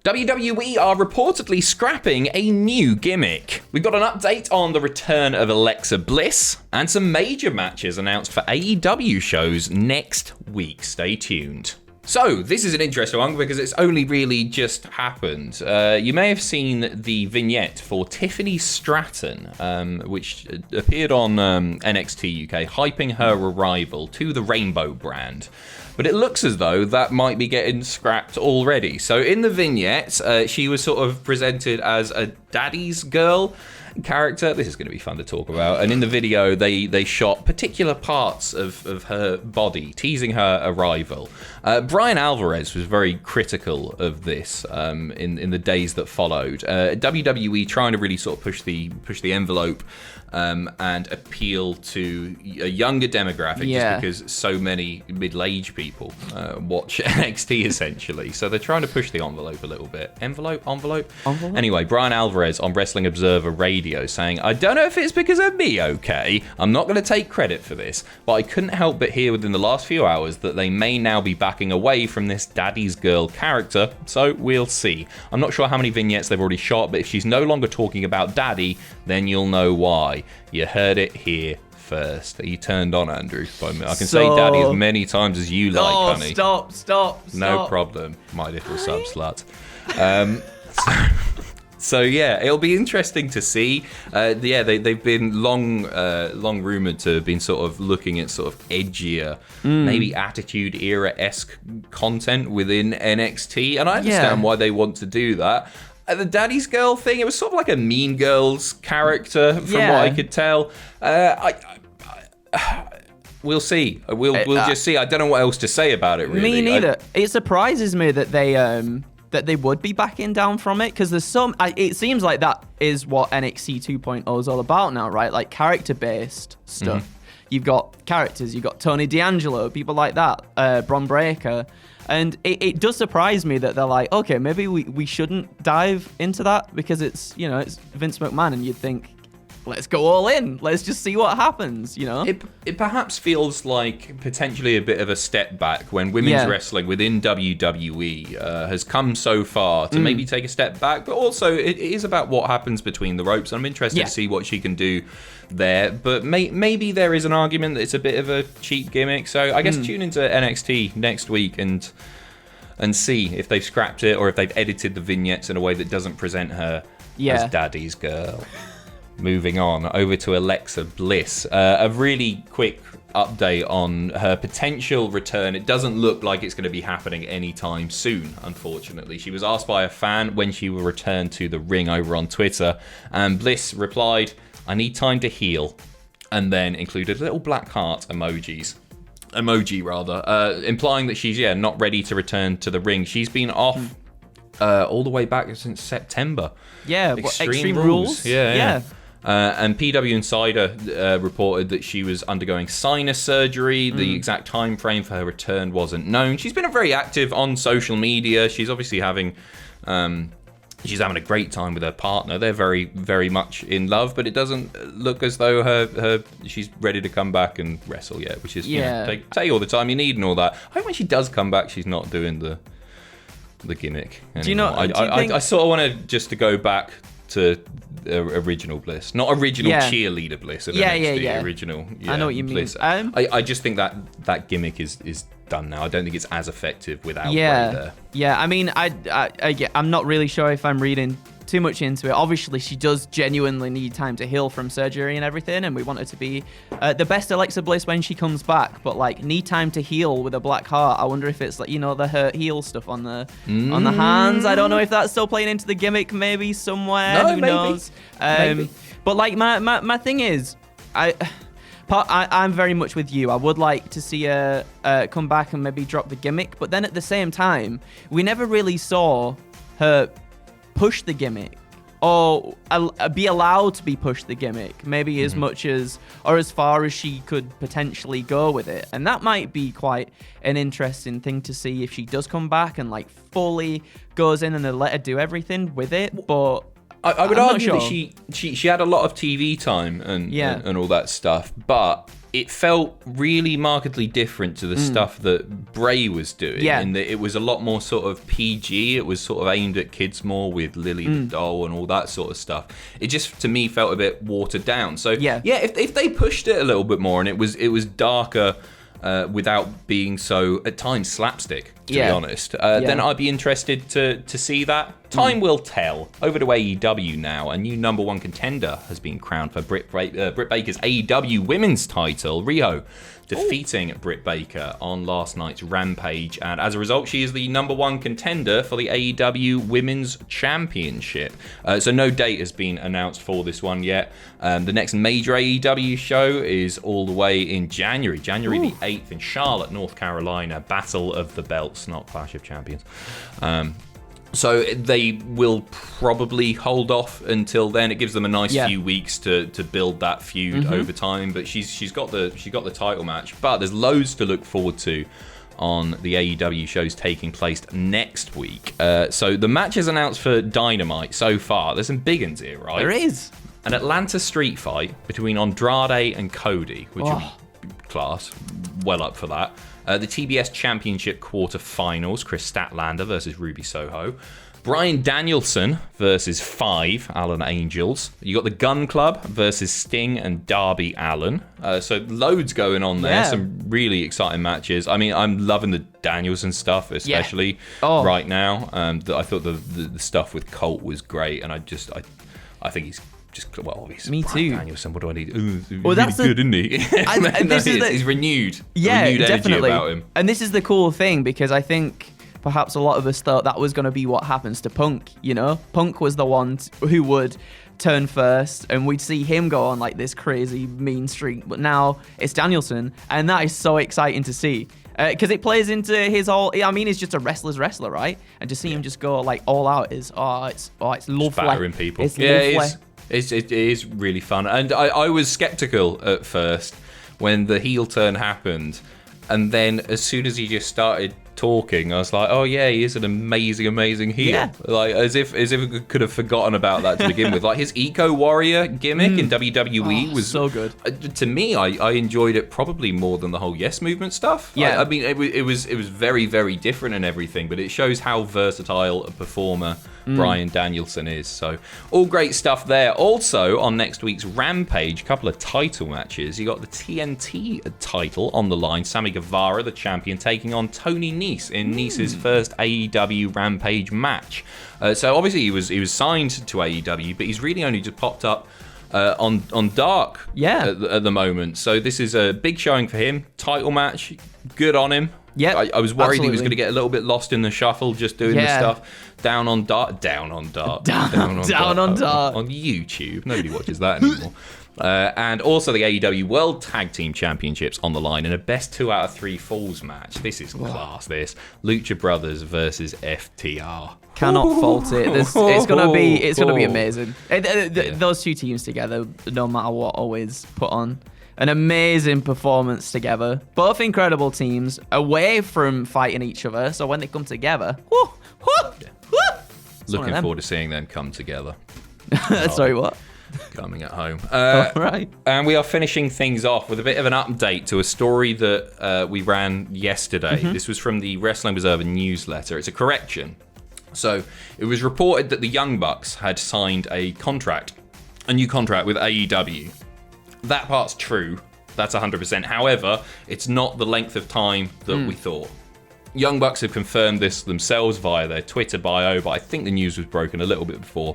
WWE are reportedly scrapping a new gimmick. We've got an update on the return of Alexa Bliss and some major matches announced for AEW shows next week. Stay tuned. So, this is an interesting one because it's only really just happened. You may have seen the vignette for Tiffany Stratton, which appeared on NXT UK, hyping her arrival to the Rainbow brand. But it looks as though that might be getting scrapped already. So in the vignette, she was sort of presented as a daddy's girl character. This is going to be fun to talk about. And in the video, they shot particular parts of her body, teasing her arrival. Brian Alvarez was very critical of this in the days that followed. WWE trying to really sort of push the envelope and appeal to a younger demographic, just because so many middle-aged people watch NXT essentially. So they're trying to push the envelope a little bit. Envelope? Anyway, Brian Alvarez on Wrestling Observer Radio saying, "I don't know if it's because of me, okay? I'm not going to take credit for this, but I couldn't help but hear within the last few hours that they may now be backing away from this daddy's girl character, so we'll see. I'm not sure how many vignettes they've already shot, but if she's no longer talking about daddy, then you'll know why. You heard it here first." Are you turned on, Andrew? I can say daddy as many times as you like, honey. Stop. No problem, my little sub-slut. So yeah, it'll be interesting to see. They've been long rumored to have been sort of looking at sort of edgier, maybe Attitude Era-esque content within NXT, and I understand why they want to do that. The daddy's girl thing, it was sort of like a Mean Girls character, from what I could tell. We'll see. We'll just see. I don't know what else to say about it, really. Me neither. It surprises me that they would be backing down from it, because there's some. It seems like that is what NXT 2.0 is all about now, right? Like character-based stuff. You've got characters. You've got Tony D'Angelo, people like that, Bron Breakker. And it does surprise me that they're like, okay, maybe we shouldn't dive into that because it's Vince McMahon, and you'd think, let's go all in. Let's just see what happens, It perhaps feels like potentially a bit of a step back when women's wrestling within WWE has come so far to maybe take a step back, but also it is about what happens between the ropes. I'm interested to see what she can do there, but maybe there is an argument that it's a bit of a cheap gimmick. So I guess tune into NXT next week and see if they've scrapped it or if they've edited the vignettes in a way that doesn't present her as daddy's girl. Moving on over to Alexa Bliss. A really quick update on her potential return. It doesn't look like it's going to be happening anytime soon, unfortunately. She was asked by a fan when she will return to the ring over on Twitter, and Bliss replied, "I need time to heal," and then included a little black heart emoji, implying that she's not ready to return to the ring. She's been off all the way back since September. Extreme Rules. Yeah. And PW Insider reported that she was undergoing sinus surgery. The exact time frame for her return wasn't known. She's been very active on social media. She's obviously having a great time with her partner. They're very, very much in love, but it doesn't look as though she's ready to come back and wrestle yet, which is take all the time you need and all that. I hope when she does come back, she's not doing the gimmick anymore. I sort of want to go back to original Bliss, not original cheerleader Bliss. Original. I know what you mean. Bliss. I just think that gimmick is done now. I don't think it's as effective without Bray there. Yeah, I mean, I'm not really sure if I'm reading too much into it. Obviously, she does genuinely need time to heal from surgery and everything, and we want her to be the best Alexa Bliss when she comes back. But need time to heal with a black heart. I wonder if it's the hurt heel stuff on the hands. I don't know if that's still playing into the gimmick, maybe somewhere. Who knows? Maybe. But my thing is, I'm very much with you. I would like to see her come back and maybe drop the gimmick, but then at the same time, we never really saw her push the gimmick or be allowed to be pushed the gimmick, maybe as much as or as far as she could potentially go with it. And that might be quite an interesting thing to see if she does come back and fully goes in and they let her do everything with it. But I would argue that she had a lot of TV time and all that stuff, but it felt really markedly different to the stuff that Bray was doing. Yeah. In that it was a lot more sort of PG. It was sort of aimed at kids more with Lily the doll and all that sort of stuff. It just, to me, felt a bit watered down. So if they pushed it a little bit more and it was darker without being so at times slapstick, to be honest, then I'd be interested to see that. Time will tell. Over to AEW now. A new number one contender has been crowned for Britt Baker's AEW women's title. Riho defeating Britt Baker on last night's Rampage, and as a result, she is the number one contender for the AEW Women's Championship. So no date has been announced for this one yet. The next major AEW show is all the way in January the 8th in Charlotte, North Carolina. Battle of the Belts, not Clash of Champions. So they will probably hold off until then. It gives them a nice few weeks to build that feud over time. But she's got the title match. But there's loads to look forward to on the AEW shows taking place next week. So the matches announced for Dynamite so far. There's some big ones here, right? There is. An Atlanta street fight between Andrade and Cody, which would be class. Well up for that. The TBS Championship quarterfinals, Chris Statlander versus Ruby Soho. Bryan Danielson versus 5 Allen Angels. You got the Gun Club versus Sting and Darby Allin. So loads going on there. Some really exciting matches. I mean, I'm loving the Danielson stuff, especially right now. I thought the stuff with Colt was great, and I think he's obviously. Me too. Danielson, what do I need? Ooh, well, really good, isn't he? He's renewed. Yeah, renewed definitely. Energy about him. And this is the cool thing, because I think perhaps a lot of us thought that was going to be what happens to Punk. You know, Punk was the one who would turn first, and we'd see him go on like this crazy mean streak. But now it's Danielson, and that is so exciting to see. Because it plays into his whole. I mean, he's just a wrestler's wrestler, right? And to see him just go like all out is it's lovely. Battering people. It's lovely. It is really fun. And I was skeptical at first when the heel turn happened. And then as soon as he just started talking, I was like, oh yeah, he is an amazing heel. Yeah. Like as if we could have forgotten about that to begin with. Like his Eco Warrior gimmick in WWE was so good. To me, I enjoyed it probably more than the whole Yes Movement stuff. Yeah. I mean, it was very, very different and everything, but it shows how versatile a performer Bryan Danielson is. So all great stuff there. Also on next week's Rampage, a couple of title matches. You got the TNT title on the line. Sammy Guevara, the champion, taking on Tony Nese in Nese's first AEW Rampage match. So obviously he was signed to AEW, but he's really only just popped up on Dark at the moment. So this is a big showing for him. Title match, good on him. Yeah, I was worried he was going to get a little bit lost in the shuffle just doing the stuff. Down on Dark. On YouTube. Nobody watches that anymore. And also the AEW World Tag Team Championships on the line in a best 2 out of 3 falls match. This is class. This Lucha Brothers versus FTR. Cannot fault it. It's gonna be amazing. Those two teams together, no matter what, always put on an amazing performance together. Both incredible teams, away from fighting each other. So when they come together, looking forward to seeing them come together. Sorry, what? Coming at home. Right. And we are finishing things off with a bit of an update to a story that we ran yesterday. This was from the Wrestling Observer newsletter. It's a correction. So it was reported that the Young Bucks had signed a new contract with AEW. That part's true. That's 100%. However, it's not the length of time that we thought. Young Bucks have confirmed this themselves via their Twitter bio, but I think the news was broken a little bit before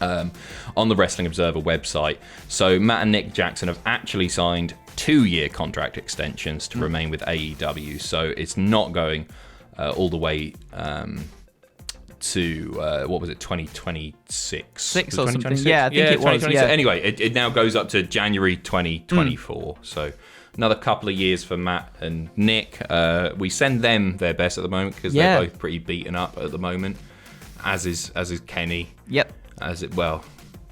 on the Wrestling Observer website. So Matt and Nick Jackson have actually signed 2-year contract extensions to remain with AEW. So it's not going all the way to what was it, 2026? 6 or something. Yeah, I think it was. Yeah. Anyway, it now goes up to January 2024. So another couple of years for Matt and Nick. We send them their best at the moment because they're both pretty beaten up at the moment. As is Kenny. Yep.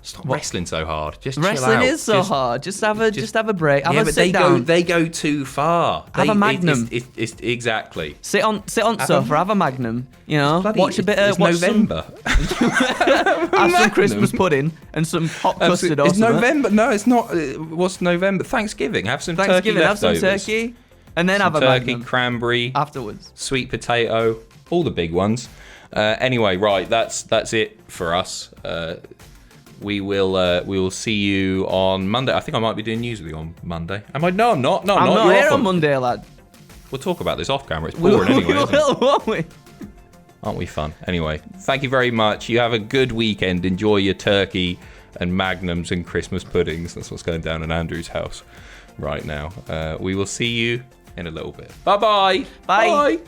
Stop wrestling so hard. Just Wrestling chill out. is so hard. Just have a break. Have a sit down. They go too far. Have a Magnum. It's exactly. Sit on sofa. Have a Magnum. You know, watch a bit of. It's November. Have some Christmas pudding and some hot custard. It's November. No, it's not. What's November? Thanksgiving. Have some turkey Have some leftovers. turkey, and then have a turkey, Magnum cranberry afterwards. Sweet potato, all the big ones. Anyway, right. That's it for us. We will see you on Monday. I think I might be doing news with you on Monday. Am I? No, I'm not. No, I'm not here on Monday, lad. We'll talk about this off camera. It's boring anyway. Won't we? Aren't we fun? Anyway, thank you very much. You have a good weekend. Enjoy your turkey and Magnums and Christmas puddings. That's what's going down in Andrew's house right now. We will see you in a little bit. Bye-bye. Bye. Bye.